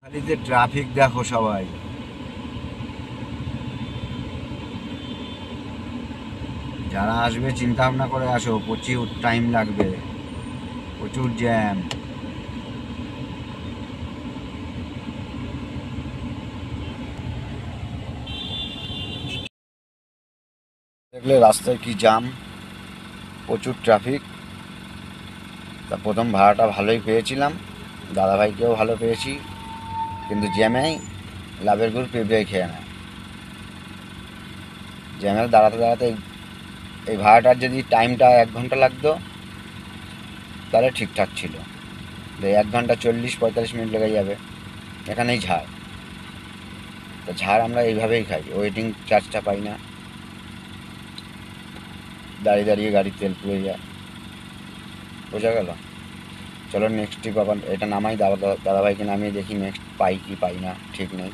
খালিতে traffic দেখো সবাই, যারা আসবে চিন্তা ভাবনা করে আসো, প্রচুর টাইম লাগবে, প্রচুর জ্যাম। দেখলে রাস্তায় কি জ্যাম, প্রচুর ট্রাফিক। তা প্রথম ভাড়াটা ভালোই পেয়েছিলাম, দাদাভাইকেও ভালো পেয়েছি, কিন্তু জ্যামেই লাভের গুড় পেঁপে খেয়ে নেয়। জ্যামে দাঁড়াতে দাঁড়াতে এই ভাড়াটার যদি টাইমটা 1 ঘন্টা লাগতো তাহলে ঠিকঠাক ছিল। 1 ঘন্টা 40-45 মিনিট লেগে যাবে, এখানেই ঝাড়। তো ঝাড় আমরা এইভাবেই খাই, ওয়েটিং চার্জটা পাই না, দাঁড়িয়ে দাঁড়িয়ে গাড়ির তেল পুড়ে যায়। বোঝা গেল? চলো নেক্সট ট্রিপ আবার এটা নামাই, দাদাভাইকে নামিয়ে দেখি নেক্সট পাই কি পাই না, ঠিক নেই।